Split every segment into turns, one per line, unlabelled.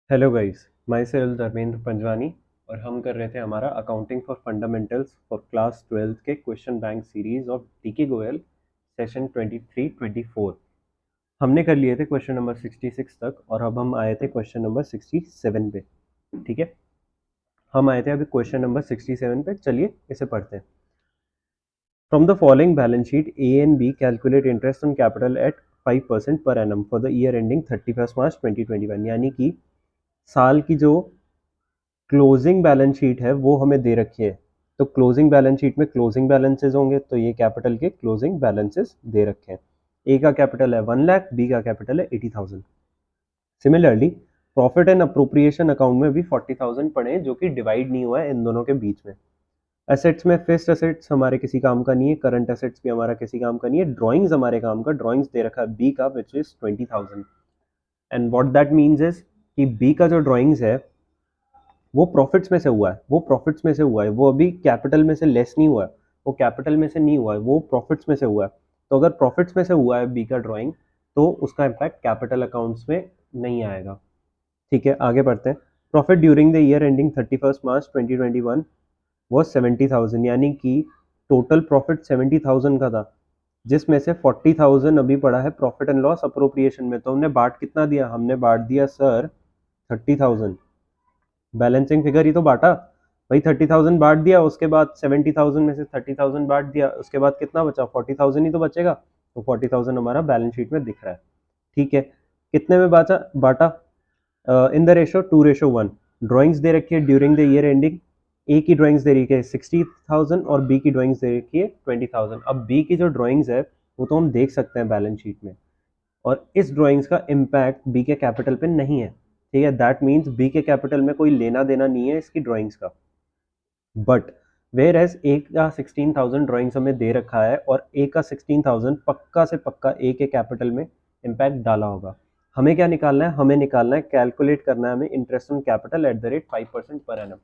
Hello guys, myself Dharmendra Panjwani और हम कर रहे थे हमारा accounting for fundamentals for class 12th के question bank series of DK Goyal session 23-24। हमने कर लिए थे क्वेश्चन नंबर 66 तक और अब हम आए थे क्वेश्चन नंबर 67 पे। ठीक है, हम आए थे अभी क्वेश्चन नंबर 67 पे। चलिए इसे पढ़ते हैं। From the following balance sheet A and B calculate interest on capital at 5% per annum for the year ending 31 March 2021। यानी कि साल की जो क्लोजिंग बैलेंस शीट है वो हमें दे रखी है। तो क्लोजिंग बैलेंस शीट में क्लोजिंग बैलेंसेस होंगे, तो ये कैपिटल के क्लोजिंग बैलेंसेस दे रखे हैं। ए का कैपिटल है 1 लाख, बी का कैपिटल है 80,000। Similarly profit and appropriation account में भी 40,000 पड़े हैं, जो कि डिवाइड नहीं हुआ है इन दोनों के बीच में। एसेट्स में फिक्स्ड एसेट्स हमारे किसी काम का नहीं है, करंट एसेट्स भी हमारा किसी काम का नहीं है। ड्राइंग्स हमारे काम का, ड्राइंग्स दे रखा है बी का which is 20,000। And what that means is कि बी का जो ड्राइंग्स है वो प्रॉफिट्स में से हुआ है, वो प्रॉफिट्स में से हुआ है, वो अभी कैपिटल में से लेस नहीं हुआ है, वो कैपिटल में से नहीं हुआ है, वो प्रॉफिट्स में से हुआ है। तो अगर प्रॉफिट्स में से हुआ है बी का ड्राइंग, तो उसका इम्पैक्ट कैपिटल अकाउंट्स में नहीं आएगा। ठीक है, आगे बढ़ते हैं। Profit during the year ending 31 March 2021 वो 70,000, यानी कि टोटल प्रॉफिट 70,000 का था, जिसमें से 40,000 अभी पड़ा है प्रॉफिट एंड लॉस अप्रोप्रिएशन में। तो हमने बांट कितना दिया? हमने बांट दिया सर 30,000। बैलेंसिंग फिगर ही तो बांटा भाई, 30,000 बांट दिया, उसके बाद 70,000 में से 30,000 बांट दिया, उसके बाद कितना बचा? 40,000 ही तो बचेगा। तो 40,000 हमारा बैलेंस शीट में दिख रहा है। ठीक है, कितने में बांटा बांटा? इन द रेशो 2:1। ड्राइंग्स दे रखी है ड्यूरिंग द ईयर एंडिंग। ए की ड्राइंग्स दे रखी है 60,000 और बी की ड्राइंग्स दे रखी है 20,000। अब बी की जो ड्राइंग्स है वो तो हम देख सकते हैं बैलेंस शीट में, और इस ड्राइंग्स का इम्पैक्ट बी के कैपिटल पे नहीं है। ठीक है, दैट मीन्स बी के कैपिटल में कोई लेना देना नहीं है इसकी ड्राइंग्स का। बट वेयर एज ए का 16,000 ड्राइंग्स हमें दे रखा है, और ए का 16,000 पक्का से पक्का ए के कैपिटल में इम्पैक्ट डाला होगा। हमें क्या निकालना है? हमें निकालना है, कैलकुलेट करना है हमें interest on capital at the rate 5% per annum.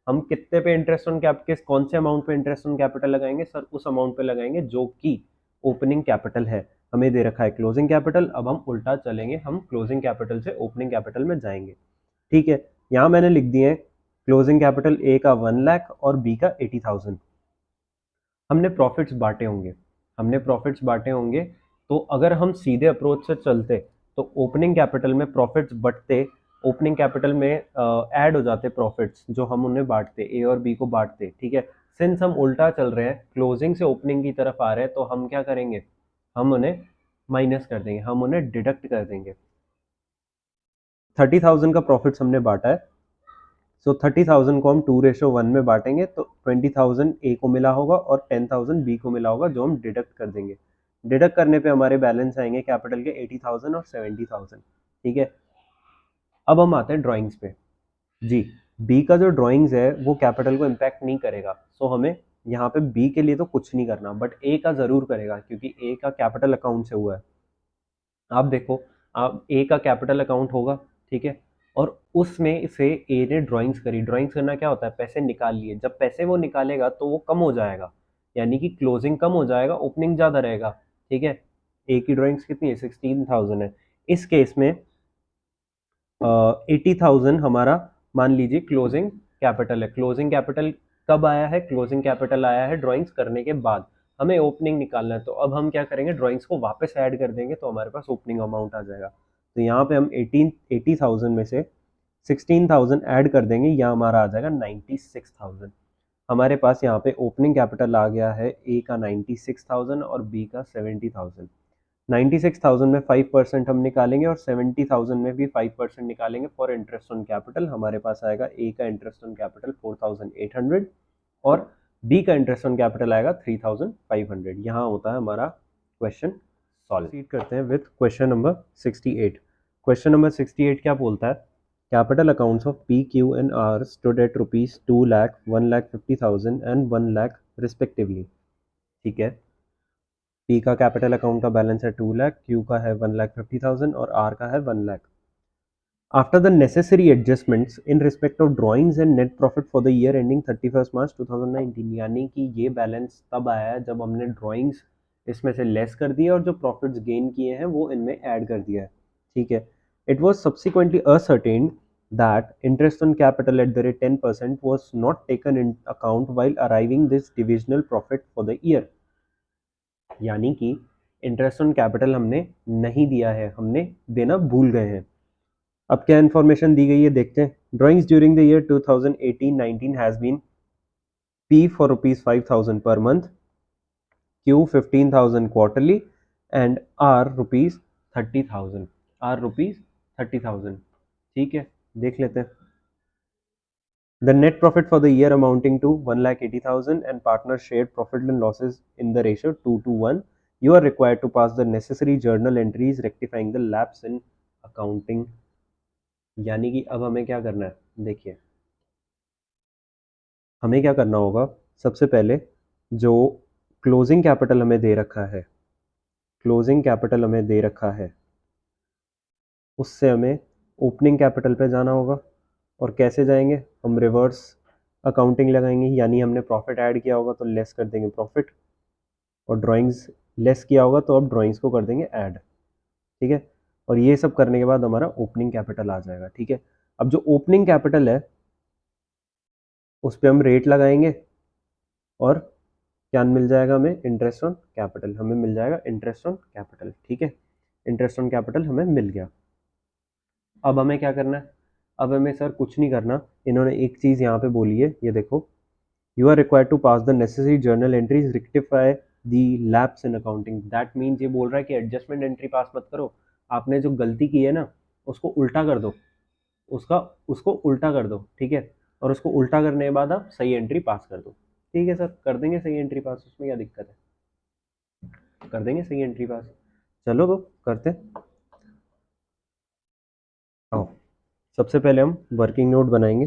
हम कितने पे इंटरेस्ट ऑन कैप किस कौन से अमाउंट पे इंटरेस्ट ऑन कैपिटल लगाएंगे सर? उस अमाउंट पे लगाएंगे जो कि ओपनिंग कैपिटल है। हमें दे रखा है क्लोजिंग कैपिटल, अब हम उल्टा चलेंगे, हम क्लोजिंग कैपिटल से ओपनिंग कैपिटल में जाएंगे। ठीक है, यहां मैंने लिख दिए क्लोजिंग कैपिटल ए का 1 लाख और बी का 80,000। हमने प्रॉफिट्स बांटे होंगे, हमने प्रॉफिट्स बांटे होंगे। तो अगर हम सीधे अप्रोच से चलते तो ओपनिंग कैपिटल में प्रॉफिट्स बढ़ते, ओपनिंग कैपिटल में ऐड हो जाते प्रॉफिट्स जो हम उन्हें बांटते, ए और बी को बांटते। ठीक है, सिंस हम उल्टा चल रहे हैं, क्लोजिंग से ओपनिंग की तरफ आ रहे हैं, तो हम क्या करेंगे? हम उन्हें माइनस कर देंगे, हम उन्हें डिडक्ट कर देंगे। 30,000 का प्रॉफिट्स हमने बांटा है, सो 30,000 को हम 2:1 में बांटेंगे, तो 20,000 ए को मिला होगा और 10,000 बी को मिला होगा, जो हम डिडक्ट कर देंगे। डिडक्ट करने पे हमारे बैलेंस आएंगे कैपिटल के 80,000 और 70,000। ठीक है, अब हम आते हैं ड्राइंग्स पे। जी, बी का जो ड्राइंग्स है वो कैपिटल को इम्पैक्ट नहीं करेगा, सो हमें यहाँ पे बी के लिए तो कुछ नहीं करना, बट ए का जरूर करेगा, क्योंकि ए का कैपिटल अकाउंट से हुआ है। आप देखो, आप ए का कैपिटल अकाउंट होगा, ठीक है, और उसमें से ए ने ड्राइंग्स करी। ड्राइंग्स करना क्या होता है? पैसे निकाल लिए। जब पैसे वो निकालेगा तो वो कम हो जाएगा, यानी कि क्लोजिंग कम हो जाएगा, ओपनिंग ज़्यादा रहेगा। ठीक है, ए की ड्राइंग्स कितनी है? 16,000 है। इस केस में 80,000 हमारा मान लीजिए क्लोजिंग कैपिटल है। क्लोजिंग कैपिटल कब आया है? क्लोजिंग कैपिटल आया है ड्राइंग्स करने के बाद। हमें ओपनिंग निकालना है, तो अब हम क्या करेंगे? ड्राइंग्स को वापस ऐड कर देंगे, तो हमारे पास ओपनिंग अमाउंट आ जाएगा। तो यहाँ पे हम 80,000 में से 16,000 ऐड कर देंगे, यहाँ हमारा आ जाएगा 96,000। हमारे पास यहाँ पे ओपनिंग कैपिटल आ गया है ए का 96,000 और बी का 70,000। 96,000 में 5% हम निकालेंगे और 70,000 में भी 5% निकालेंगे फॉर इंटरेस्ट ऑन कैपिटल। हमारे पास आएगा ए का इंटरेस्ट ऑन कैपिटल 4,800 और बी का इंटरेस्ट ऑन कैपिटल आएगा 3,500। यहाँ होता है हमारा क्वेश्चन सॉल्व। प्रोसीड करते हैं with question number 68। Question number 68 क्या बोलता है? Capital accounts of P Q and R stood at rupees 2 lakh, 1,50,000 and 1 lakh respectively. ठीक है, पी का कैपिटल अकाउंट का बैलेंस है 2 लाख, क्यू का है 1,50,000 और आर का है 1 lakh. After the necessary adjustments in respect of drawings and net profit for the year ending 31 मार्च 2019। यानी कि ये बैलेंस तब आया है जब हमने ड्राइंग्स इसमें से लेस कर दिए और जो प्रॉफिट्स गेन किए हैं वो इनमें ऐड कर दिया है। ठीक है, it was subsequently ascertained that interest on capital at the rate 10% was not taken in account while arriving this divisional profit for the year. यानी कि इंटरेस्ट ऑन कैपिटल हमने नहीं दिया है, हमने देना भूल गए हैं. अब क्या इन्फॉर्मेशन दी गई है देखते हैं. Drawings during the year 2018-19 has been P for rupees 5,000 per month, Q 15,000 quarterly, and R rupees 30,000. R rupees 30,000. ठीक है, देख लेते हैं. The net profit for the year amounting to 1,80,000 and partners shared profit and losses in the ratio 2:1. You are required to pass the necessary journal entries rectifying the lapse in accounting. यानी कि अब हमें क्या करना है, देखिए हमें क्या करना होगा. सबसे पहले जो क्लोजिंग कैपिटल हमें दे रखा है, क्लोजिंग कैपिटल हमें दे रखा है, उससे हमें ओपनिंग कैपिटल पे जाना होगा. और कैसे जाएंगे, हम रिवर्स अकाउंटिंग लगाएंगे. यानी हमने प्रॉफिट ऐड किया होगा तो लेस कर देंगे प्रॉफिट, और ड्राइंग्स लेस किया होगा तो अब ड्राइंग्स को कर देंगे ऐड. ठीक है, और ये सब करने के बाद हमारा ओपनिंग कैपिटल आ जाएगा. ठीक है, अब जो ओपनिंग कैपिटल है उस पर हम रेट लगाएंगे और क्या मिल जाएगा हमें, इंटरेस्ट ऑन कैपिटल. हमें मिल जाएगा इंटरेस्ट ऑन कैपिटल. ठीक है, इंटरेस्ट ऑन कैपिटल हमें मिल गया. अब हमें क्या करना है, अब हमें सर कुछ नहीं करना. इन्होंने एक चीज़ यहाँ पे बोली है, ये देखो. You are required to pass the necessary journal entries rectify the lapse in accounting. That means ये बोल रहा है कि एडजस्टमेंट एंट्री पास मत करो, आपने जो गलती की है ना उसको उल्टा कर दो, उसका उसको उल्टा कर दो. ठीक है, और उसको उल्टा करने के बाद आप सही एंट्री पास कर दो. ठीक है सर, कर देंगे सही एंट्री पास, उसमें क्या दिक्कत है, कर देंगे सही एंट्री पास. चलो तो करते हैं. आओ, सबसे पहले हम वर्किंग नोट बनाएंगे.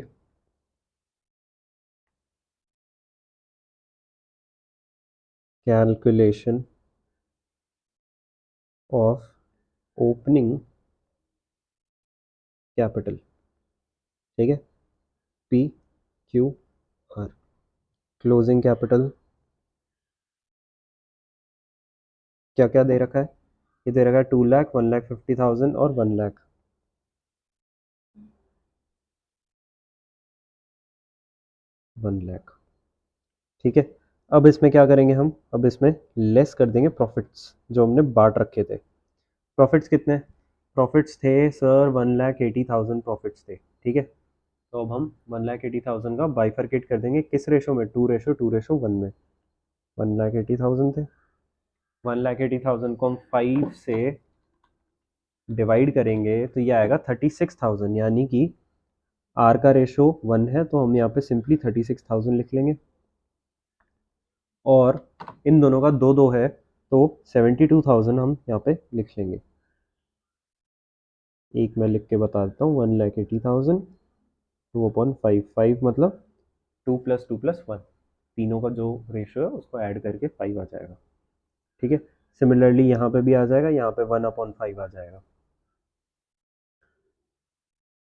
Calculation of opening capital. ठीक है, P Q R. Closing capital क्या क्या दे रखा है, ये दे रखा है 2 लाख, 1,50,000 और 1 लाख. 1 लाख. ठीक है, अब इसमें क्या करेंगे हम, अब इसमें लेस कर देंगे प्रॉफिट्स जो हमने बांट रखे थे. प्रॉफिट्स कितने, प्रॉफिट्स थे सर 1,80,000 प्रॉफिट्स थे. ठीक है, तो अब हम 1,80,000 का बाइफरकेट कर देंगे. किस रेशो में, 2:1 में. 1,80,000 थे, 1,80,000 को हम 5 से डिवाइड करेंगे तो ये आएगा 36,000. यानी कि आर का रेशो 1 है तो हम यहाँ पे सिंपली 36,000 लिख लेंगे. और इन दोनों का 2-2 है तो 72,000 हम यहाँ पे लिख लेंगे. एक मैं लिख के बता देता हूँ, 1,80,000 2/5. 5 मतलब 2+2+1, तीनों का जो रेशो है उसको ऐड करके 5 आ जाएगा. ठीक है, सिमिलरली यहाँ पे भी आ जाएगा, यहाँ पे 1/5 आ जाएगा.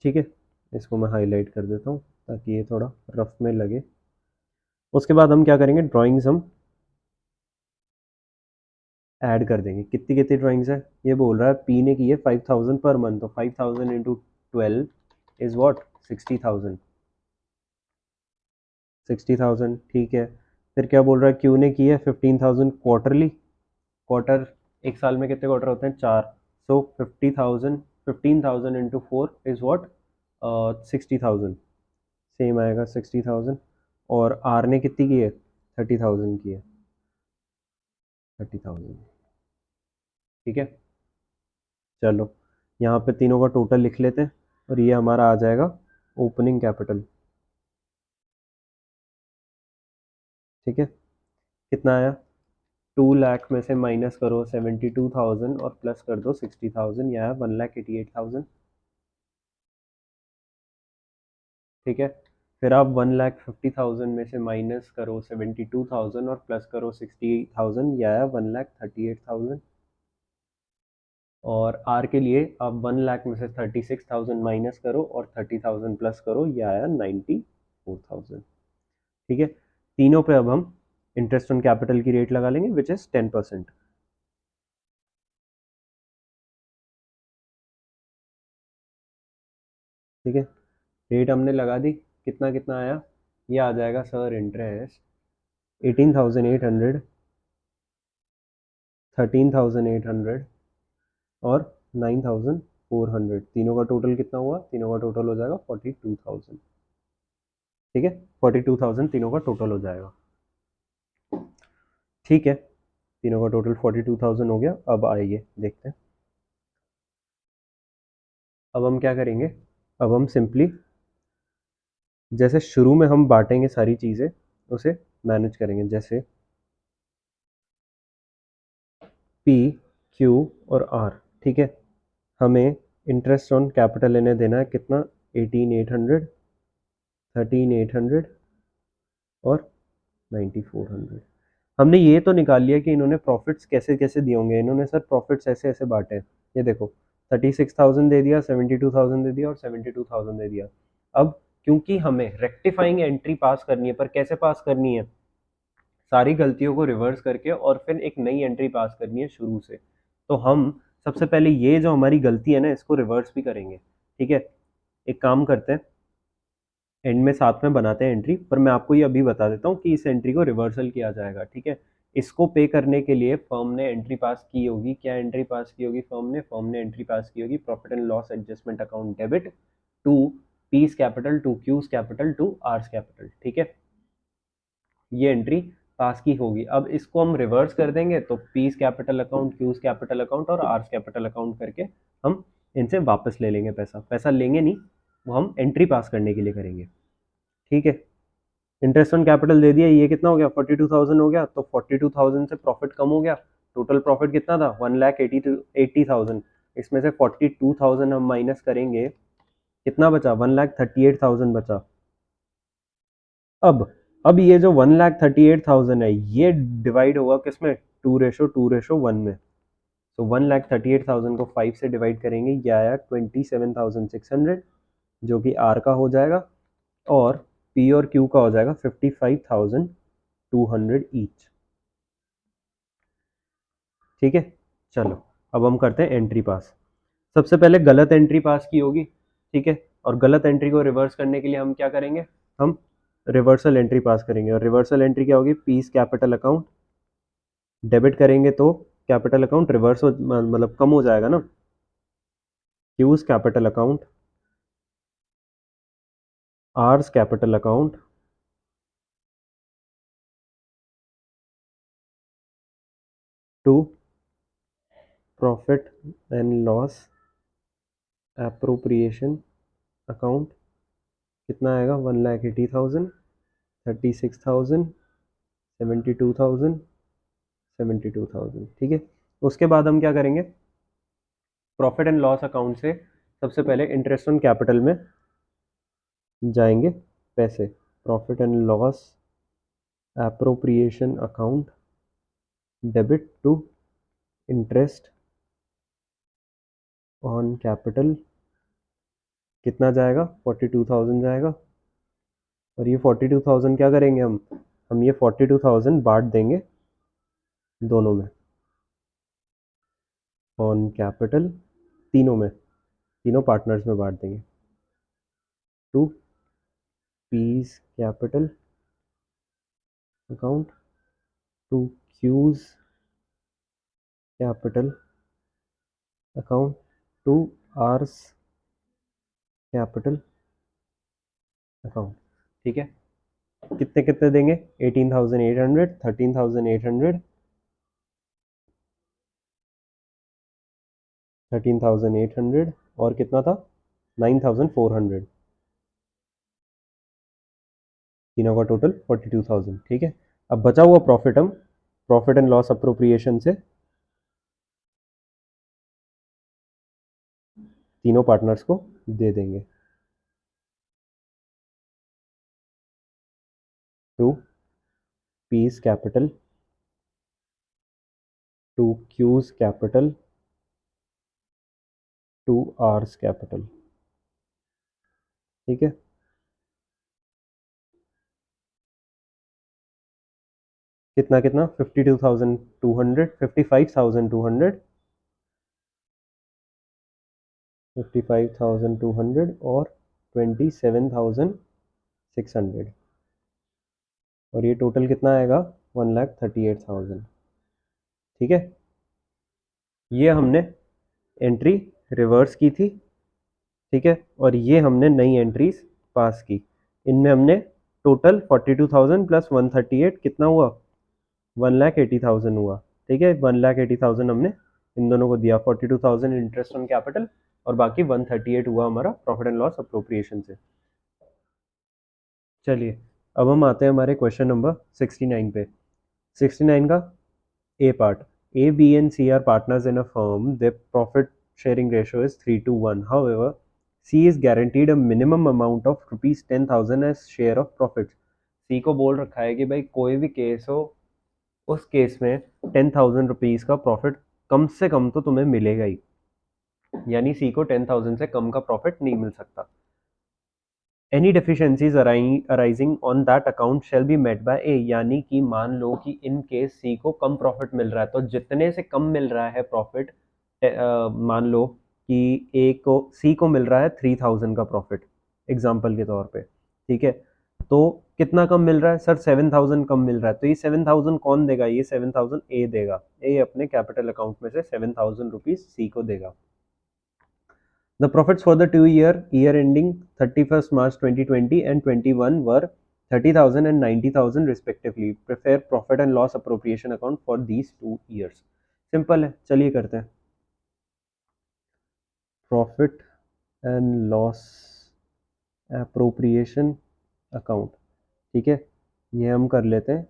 ठीक है, इसको मैं हाईलाइट कर देता हूँ ताकि ये थोड़ा रफ में लगे. उसके बाद हम क्या करेंगे, ड्राइंग्स हम ऐड कर देंगे. कितनी कितनी ड्राइंग्स है, ये बोल रहा है पी ने की है 5,000 पर मंथ, तो 5,000 इंटू 12 इज वॉट, 60,000. 60,000. ठीक है, फिर क्या बोल रहा है, क्यू ने की है 15,000 क्वार्टरली. क्वार्टर, एक साल में कितने क्वार्टर होते हैं, 4. सो 50,000, 15,000 इंटू 4 इज वॉट, 60,000. सेम आएगा 60,000. और आर ने कितनी की है, 30,000 की है, 30,000. ठीक है, चलो यहाँ पे तीनों का टोटल लिख लेते हैं और ये हमारा आ जाएगा ओपनिंग कैपिटल. ठीक है, कितना आया, 2 लाख में से माइनस करो 72,000 और प्लस कर दो 60,000, यह है 1,88,000. ठीक है, फिर आप 1,50,000 में से माइनस करो 72,000 और प्लस करो 60,000, यह है 1,38,000. और आर के लिए आप 1 लाख में से 36,000 माइनस करो और 30,000 प्लस करो, यह आया 94,000. ठीक है, तीनों पे अब हम इंटरेस्ट ऑन कैपिटल की रेट लगा लेंगे विच इज 10%. ठीक है, रेट हमने लगा दी, कितना कितना आया, ये आ जाएगा सर इंटरेस्ट 18,800, 13,800 और 9,400, तीनों का टोटल कितना हुआ, तीनों का टोटल हो जाएगा 42,000। ठीक है, 42,000 तीनों का टोटल हो जाएगा। ठीक है, तीनों का टोटल 42,000 हो गया। अब आइए देखते हैं, अब हम क्या करेंगे, अब हम सिंपली जैसे शुरू में हम बांटेंगे सारी चीज़ें, उसे मैनेज करेंगे। जैसे पी, क्यू और आर। ठीक है, हमें इंटरेस्ट ऑन कैपिटल इन्हें देना है कितना, 18,800, 13,800 और 9,400। हमने ये तो निकाल लिया कि इन्होंने प्रॉफिट्स कैसे कैसे दिए होंगे। इन्होंने सर प्रॉफिट्स ऐसे ऐसे बांटे हैं, ये देखो 36,000 दे दिया, 72,000 दे दिया और 72,000 दे दिया। अब क्योंकि हमें रेक्टिफाइंग एंट्री पास करनी है, पर कैसे पास करनी है, सारी गलतियों को रिवर्स करके और फिर एक नई एंट्री पास करनी है शुरू से। तो हम सबसे पहले ये जो हमारी गलती है ना, इसको रिवर्स भी करेंगे। ठीक है, एक काम करते हैं, एंड में साथ में बनाते हैं एंट्री, पर मैं आपको ये अभी बता देता हूँ कि इस एंट्री को रिवर्सल किया जाएगा। ठीक है, इसको पे करने के लिए फर्म ने एंट्री पास की होगी। क्या एंट्री पास की होगी फर्म ने एंट्री पास की होगी profit and loss adjustment account debit to P's capital, to Q's capital, to R's capital. ठीक है, ये एंट्री पास की होगी। अब इसको हम रिवर्स कर देंगे, तो piece capital account, cues capital account और आर्स कैपिटल अकाउंट करके हम इनसे वापस ले लेंगे पैसा। पैसा लेंगे नहीं, वो हम एंट्री पास करने के लिए करेंगे। ठीक है, इंटरेस्ट ऑन कैपिटल दे दिया, ये कितना हो गया, 42,000 हो गया। तो 42,000 से प्रॉफिट कम हो गया। टोटल प्रॉफिट कितना था, 1,80,000। इसमें से 42,000 हम माइनस करेंगे, कितना बचा, 1,38,000 बचा। अब अब ये जो 1,38,000 है, ये डिवाइड होगा किसमें, 2:1 में। तो 1,38,000 को 5 से डिवाइड करेंगे, ये आया 27,600, जो कि आर का हो जाएगा, और पी और क्यू का हो जाएगा 55,200 ईच। ठीक है, चलो अब हम करते हैं एंट्री पास। सबसे पहले गलत एंट्री पास की होगी। ठीक है, और गलत एंट्री को रिवर्स करने के लिए हम क्या करेंगे, हम रिवर्सल एंट्री पास करेंगे। और रिवर्सल एंट्री क्या होगी, पीस कैपिटल अकाउंट, डेबिट करेंगे तो कैपिटल अकाउंट रिवर्स हो, मतलब कम हो जाएगा ना, Q's capital account, R's capital account, to profit and loss appropriation account. कितना आएगा, 1,80,000, 36,000, 72,000, 72,000। ठीक है, उसके बाद हम क्या करेंगे, प्रॉफिट एंड लॉस अकाउंट से सबसे पहले इंटरेस्ट ऑन कैपिटल में जाएंगे पैसे। Profit and loss appropriation account, debit to interest on capital, कितना जाएगा, 42,000 जाएगा। और ये 42,000 क्या करेंगे हम ये 42,000 बांट देंगे दोनों में, ऑन कैपिटल, तीनों में, तीनों पार्टनर्स में बांट देंगे, to P's capital account, to Q's capital account, to R's capital account. ठीक है, कितने कितने देंगे, 18,800, 13,800, 13,800 और कितना था, 9,400, तीनों का टोटल 42,000। ठीक है, अब बचा हुआ प्रॉफिट हम प्रॉफिट एंड लॉस अप्रोप्रिएशन से तीनों पार्टनर्स को दे देंगे, to P's capital, to Q's capital, to R's capital. ठीक है, कितना कितना, 52,200, 55,200, 55,200 और 27,600 और ये टोटल कितना आएगा 1,38,000। ठीक है, ये हमने एंट्री रिवर्स की थी। ठीक है, और ये हमने नई एंट्रीज पास की। इनमें हमने टोटल 42,000 प्लस 138 कितना हुआ 1,80,000 हुआ। ठीक है, 1,80,000 हमने इन दोनों को दिया, 42,000 इंटरेस्ट ऑन कैपिटल और बाकी 138 हुआ हमारा प्रॉफिट एंड लॉस अप्रोप्रिएशन से। चलिए अब हम आते हैं हमारे क्वेश्चन नंबर 69 पे। 69 का ए part, A, B and C are partners in a firm. Their profit sharing ratio is 3:1. However, C is guaranteed a minimum amount of rupees 10,000 as share of profits. C को बोल रखा है कि भाई कोई भी केस हो उस केस में 10,000 रुपीज़ का प्रॉफिट कम से कम तो तुम्हें मिलेगा ही, यानी सी को 10,000 से कम का प्रॉफिट नहीं मिल सकता। Any deficiencies arising on that account shall be met by a, यानी कि मान लो कि इन केस सी को कम प्रॉफिट मिल रहा है, तो जितने से कम मिल रहा है प्रॉफिट, मान लो कि ए को सी को मिल रहा है 3,000 का प्रॉफिट एग्जाम्पल के तौर पे। ठीक है, तो कितना कम मिल रहा है सर 7,000 कम मिल रहा है, तो ये 7,000 कौन देगा, ये 7,000 ए देगा। ए अपने कैपिटल अकाउंट में से 7,000 रुपीज सी को देगा। The profits for the 2 year ending 31st March 2020 and 21 were 30,000 and 90,000 respectively. Prepare profit and loss appropriation account for these 2 years. Simple है, चलिए करते हैं profit and loss appropriation account. ठीक है, ये हम कर लेते हैं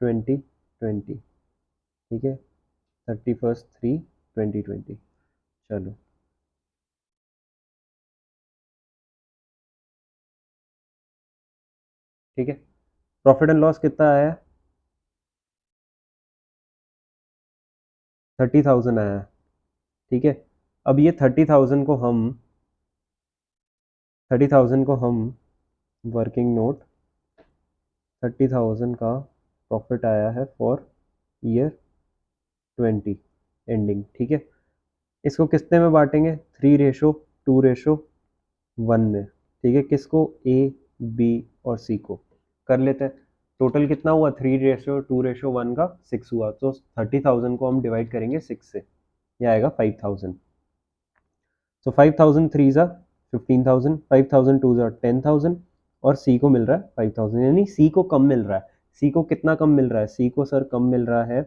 2020। ठीक है, 31/3/2020। चलो ठीक है, प्रॉफिट एंड लॉस कितना आया है 30,000 आया है। ठीक है, अब ये 30,000 को हम वर्किंग नोट 30,000 का प्रॉफिट आया है फॉर ईयर 20 एंडिंग। ठीक है, इसको कितने में बांटेंगे 3:2:1 में। ठीक है, किसको ए बी और सी को कर लेते हैं। टोटल कितना हुआ 3:2:1 का 6 हुआ, तो 30,000 को हम डिवाइड करेंगे 6 से, यह आएगा 5,000। सो 5,000 थ्री ज़ा 15,000, 5,000 टू ज़ा 10,000 और सी को मिल रहा है 5,000, यानी सी को कम मिल रहा है। सी को कितना कम मिल रहा है, सी को सर कम मिल रहा है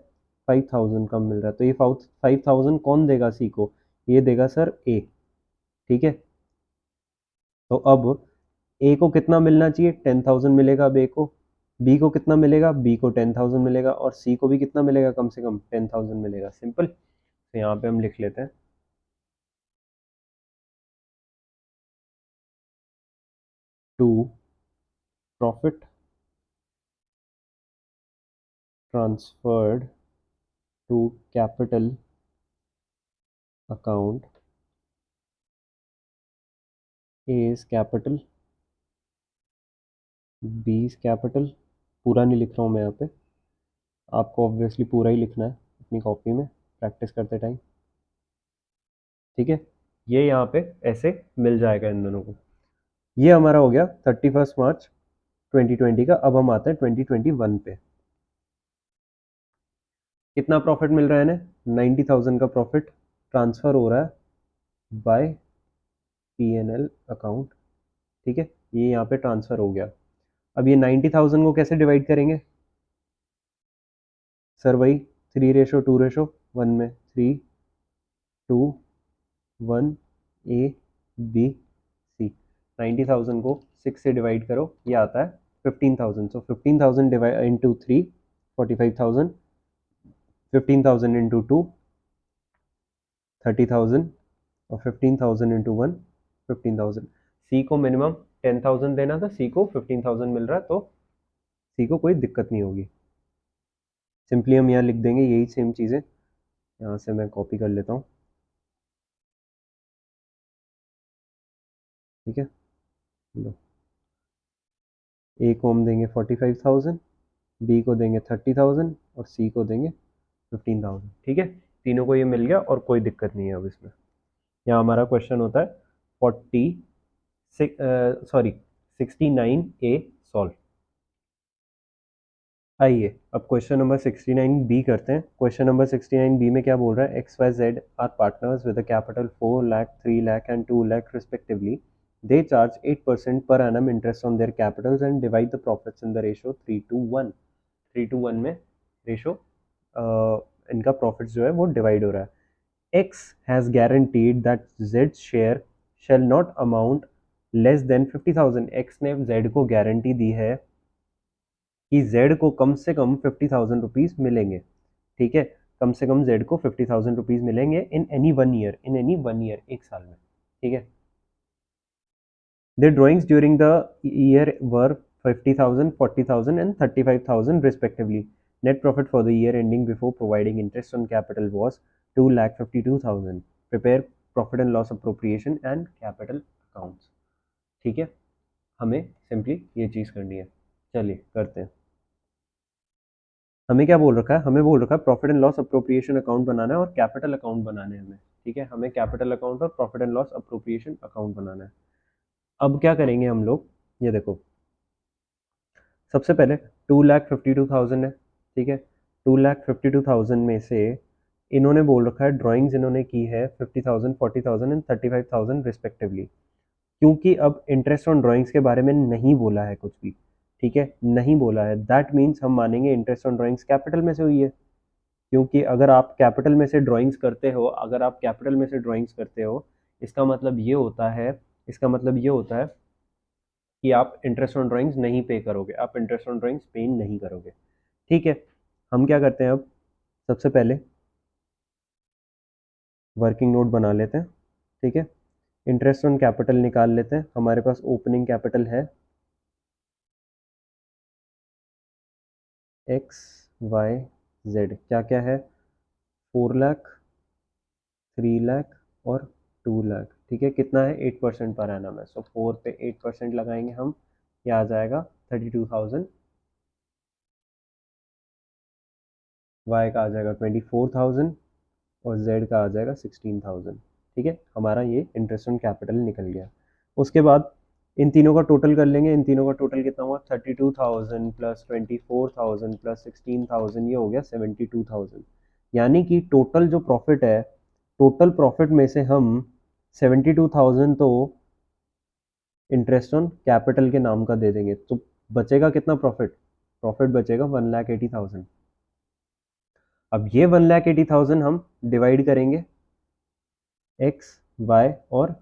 5,000 कम मिल रहा है, तो ये 5,000 कौन देगा सी को, ये देगा सर ए। ठीक है, तो अब ए को कितना मिलना चाहिए 10,000 मिलेगा अब ए को, बी को कितना मिलेगा, बी को 10,000 मिलेगा और सी को भी कितना मिलेगा कम से कम 10,000 मिलेगा। सिंपल, तो यहाँ पे हम लिख लेते हैं to profit transferred to capital account A is capital, B is capital। पूरा नहीं लिख रहा हूँ मैं यहाँ पे, आपको ऑब्वियसली पूरा ही लिखना है अपनी कॉपी में प्रैक्टिस करते टाइम। ठीक है, ये यहाँ पे ऐसे मिल जाएगा इन दोनों को। ये हमारा हो गया 31 मार्च 2020 का। अब हम आते हैं 2021 पे। कितना प्रॉफिट मिल रहा है इन्हें 90,000 का प्रॉफिट ट्रांसफर हो रहा है बाय P&L अकाउंट। ठीक है, ये यहाँ पे ट्रांसफर हो गया। अब ये 90,000 को कैसे डिवाइड करेंगे सर, वही 3:2:1 में 3:2:1 ए बी सी। 90,000 को 6 से डिवाइड करो, ये आता है 15,000। सो 15,000 डिवाइड इंटू 3 45,000, 15,000 इंटू 2 30,000 और 15,000 इंटू 1 15,000। सी को मिनिमम 10,000 देना था, सी को 15,000 मिल रहा है, तो सी को कोई दिक्कत नहीं होगी। सिंपली हम यहाँ लिख देंगे यही सेम चीज़ें, यहाँ से मैं कॉपी कर लेता हूँ। ठीक है, लो ए को हम देंगे 45,000, बी को देंगे 30,000 और सी को देंगे 15,000। ठीक है, तीनों को ये मिल गया और कोई दिक्कत नहीं है अब इसमें। यहाँ हमारा क्वेश्चन होता है सॉरी 69A सॉल्व। आइए अब क्वेश्चन नंबर 69B करते हैं। क्वेश्चन नंबर 69B में क्या बोल रहा है, X Y Z R partners with a capital 4 lakh 3 lakh and 2 lakh respectively. They charge 8% per annum interest on their capitals and divide the profits in the ratio 3:1। 3:1 में ratio इनका profit जो है वो डिवाइड हो रहा है। X has guaranteed that Z share shall not amount less than 50,000। X ने Z को गारंटी दी है कि जेड को कम से कम 50,000 रुपीज मिलेंगे। ठीक है, कम से कम जेड को 50,000 रुपीज मिलेंगे in any 1 year, in any 1 year, एक साल में। ठीक है, their drawings during the year were 50,000, 40,000 and 35,000 respectively. Net profit for the year ending before providing interest on capital was 2,52,000. Prepare profit and loss appropriation and capital accounts. ठीक है, हमें simply ये चीज़ करनी है। चलिए करते हैं। हमें क्या बोल रखा है, हमें बोल रखा है profit and loss appropriation account बनाना है और कैपिटल अकाउंट बनाने हैं हमें। ठीक है, हमें कैपिटल अकाउंट और profit and loss appropriation account बनाना है। अब क्या करेंगे हम लोग, ये देखो, सबसे पहले 2,52,000 है। ठीक है, 2,52,000 में से इन्होंने बोल रखा है ड्राइंग्स इन्होंने की है 50,000, 40,000 एंड 35,000 रिस्पेक्टिवली। क्योंकि अब इंटरेस्ट ऑन ड्राइंग्स के बारे में नहीं बोला है कुछ भी, ठीक है, नहीं बोला है, दैट मीन्स हम मानेंगे इंटरेस्ट ऑन ड्राइंग्स कैपिटल में से हुई है। क्योंकि अगर आप कैपिटल में से ड्राइंग्स करते हो, अगर आप कैपिटल में से ड्राइंग्स करते हो, इसका मतलब ये होता है, इसका मतलब ये होता है कि आप इंटरेस्ट ऑन ड्राइंग्स नहीं पे करोगे, आप इंटरेस्ट ऑन ड्राइंग्स पे नहीं करोगे। ठीक है, हम क्या करते हैं अब, सबसे पहले वर्किंग नोट बना लेते हैं। ठीक है, इंटरेस्ट ऑन कैपिटल निकाल लेते हैं। हमारे पास ओपनिंग कैपिटल है एक्स वाई जेड, क्या क्या है, 4 लाख, 3 लाख और 2 लाख। ठीक है, कितना है, 8% पर एनम है। सो 4 पे 8% लगाएंगे हम, ये आ जाएगा 32,000। वाई का आ जाएगा 24,000 और जेड का आ जाएगा 16,000। ठीक है, हमारा ये इंटरेस्ट ऑन कैपिटल निकल गया। उसके बाद इन तीनों का टोटल कर लेंगे। इन तीनों का टोटल कितना हुआ, 32,000 प्लस 24,000 प्लस 16,000, ये हो गया 72,000। यानी कि टोटल जो प्रॉफिट है, टोटल प्रॉफिट में से हम 72,000 तो इंटरेस्ट ऑन कैपिटल के नाम का दे देंगे, तो बचेगा कितना प्रॉफिट, प्रॉफिट बचेगा 1,80,000। अब ये 1,80,000 हम डिवाइड करेंगे एक्स वाई और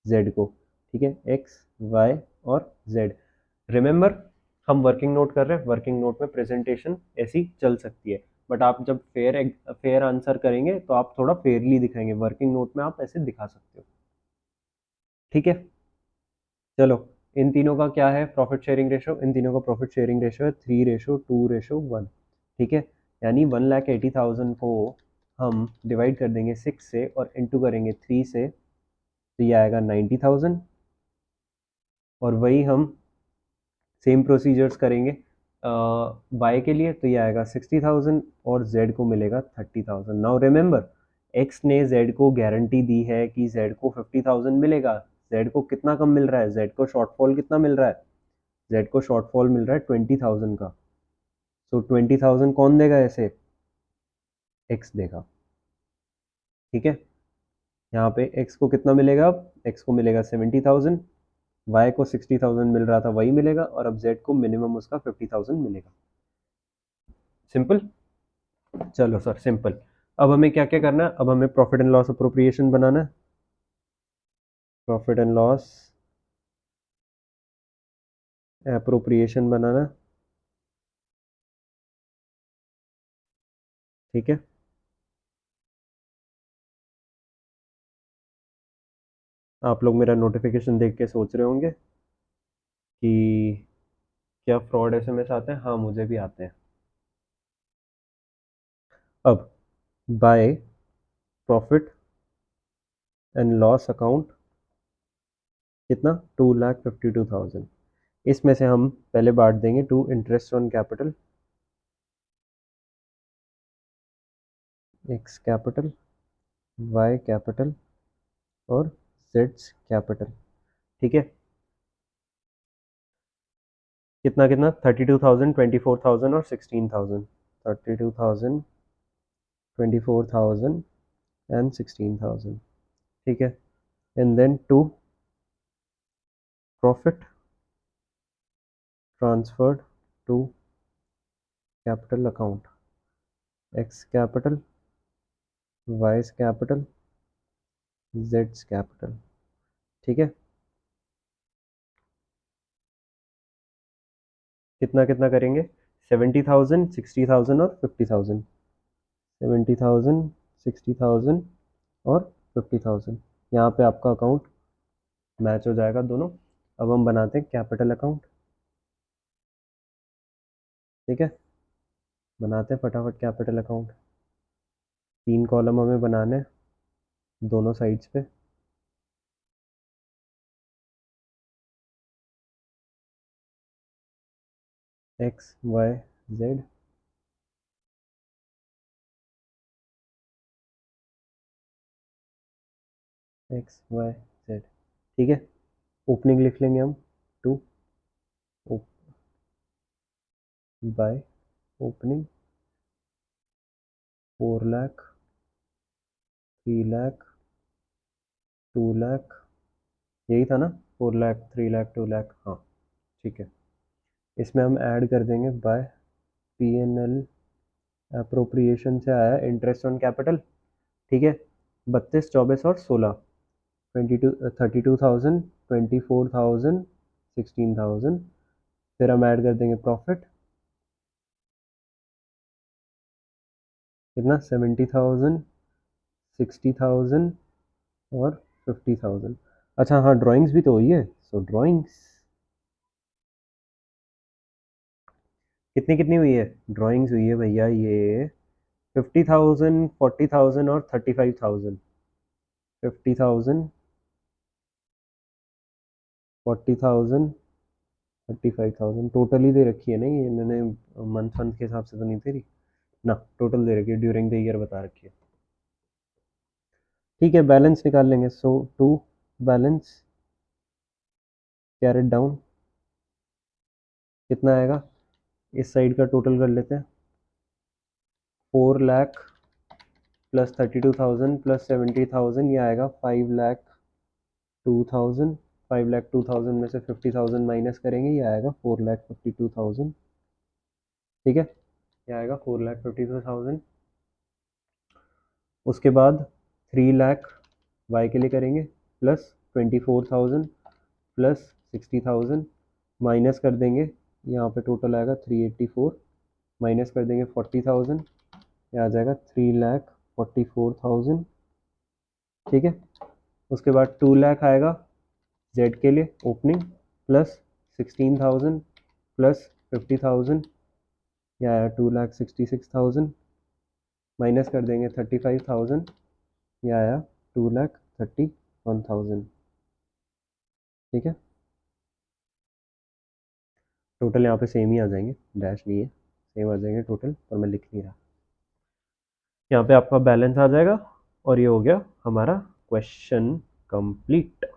जेड को। ठीक है, एक्स वाई और जेड। रिमेंबर, हम वर्किंग नोट कर रहे हैं, वर्किंग नोट में प्रेजेंटेशन ऐसी चल सकती है, बट आप जब फेयर फेयर आंसर करेंगे तो आप थोड़ा फेयरली दिखाएंगे, वर्किंग नोट में आप ऐसे दिखा सकते हो। ठीक है, चलो, इन तीनों का क्या है प्रॉफिट शेयरिंग रेशो, इन तीनों का प्रॉफिट शेयरिंग रेशो है 3:2:1। ठीक है, यानी 1,80,000 को हम डिवाइड कर देंगे 6 से और इंटू करेंगे 3 से, तो ये आएगा 90,000। और वही हम सेम प्रोसीजर्स करेंगे बाय के लिए, तो ये आएगा 60,000 और जेड को मिलेगा 30,000। नाउ रिमेंबर, एक्स ने जेड को गारंटी दी है कि जेड को 50,000 मिलेगा। जेड को कितना कम मिल रहा है, जेड को शॉर्टफॉल कितना मिल रहा है, जेड को शॉर्टफॉल मिल रहा है 20,000 का। सो 20,000 कौन देगा ऐसे, एक्स देगा। ठीक है, यहाँ पे एक्स को कितना मिलेगा, अब एक्स को मिलेगा 70,000, वाई को 60,000 मिल रहा था वही मिलेगा, और अब जेड को मिनिमम उसका 50,000 मिलेगा। सिंपल, चलो सर सिंपल। अब हमें क्या क्या करना है, अब हमें प्रॉफिट एंड लॉस अप्रोप्रिएशन बनाना है। प्रॉफिट एंड लॉस अप्रोप्रिएशन बनाना है। ठीक है, आप लोग मेरा नोटिफिकेशन देख के सोच रहे होंगे कि क्या फ्रॉड एसएमएस आते हैं, हाँ मुझे भी आते हैं। अब by profit and loss account कितना, 2,52,000। इसमें से हम पहले बांट देंगे to interest on capital, X capital, Y capital और जेड्स कैपिटल। ठीक है, कितना कितना 32,000, 24,000 और 16,000, 32,000, 24,000 एंड 16,000, ठीक है। And then to profit transferred to capital account, X capital, Y capital, Z capital, ठीक है। कितना कितना करेंगे, 70,000, 60,000 और 50,000, 70,000, 60,000 और 50,000। यहाँ पे आपका अकाउंट मैच हो जाएगा दोनों। अब हम बनाते हैं कैपिटल अकाउंट, ठीक है, बनाते हैं फटाफट कैपिटल अकाउंट। 3 कॉलम हमें बनाने हैं दोनों साइड्स पे। X Y Z, X Y Z, ठीक है। ओपनिंग लिख लेंगे हम, to by opening 4 lakh, 3 lakh, 2 lakh, यही था ना, 4 लाख, 3 लाख, 2 लाख, हाँ, ठीक है। इसमें हम ऐड कर देंगे by P N L appropriation से आया इंटरेस्ट ऑन कैपिटल, ठीक है। 32, 24 और 16, 22, 32,000, 24,000, 16,000। फिर हम ऐड कर देंगे प्रॉफिट, कितना 70,000, 60,000 और 50,000। अच्छा हाँ, ड्राइंग्स भी तो हुई है, सो ड्राइंग्स कितनी कितनी हुई है, ड्राइंग्स हुई है भैया ये 50,000, 40,000 और 35,000, 50,000, 40,000, 35,000 टोटल ही दे रखी है ना ये इन्होंने, मंथ मंथ के हिसाब से तो नहीं दे रही ना, टोटल दे रखी है, ड्यूरिंग द ईयर बता रखी है। ठीक है, बैलेंस निकाल लेंगे। सो टू बैलेंस कैरेट डाउन कितना आएगा, इस साइड का टोटल कर लेते हैं, 4 लाख प्लस 32,000 प्लस 70,000, ये आएगा 5,02,000। 5,02,000 में से 50,000 माइनस करेंगे, ये आएगा 4,52,000, ठीक है, ये आएगा 4,52,000। उसके बाद 3 लाख वाई के लिए करेंगे, प्लस 24,000 प्लस 60,000 माइनस कर देंगे, यहाँ पे टोटल आएगा 384, माइनस कर देंगे 40,000, ये आ जाएगा 3,44,000, ठीक है। उसके बाद 2 लाख आएगा जेड के लिए ओपनिंग, प्लस 16,000 प्लस 50,000, ये आया 2,66,000, माइनस कर देंगे 35,000, ये आया 2,31,000, ठीक है। टोटल यहाँ पे सेम ही आ जाएंगे, डैश नहीं है, सेम आ जाएंगे टोटल, पर मैं लिख नहीं रहा। यहाँ पे आपका बैलेंस आ जाएगा और ये हो गया हमारा क्वेश्चन कंप्लीट।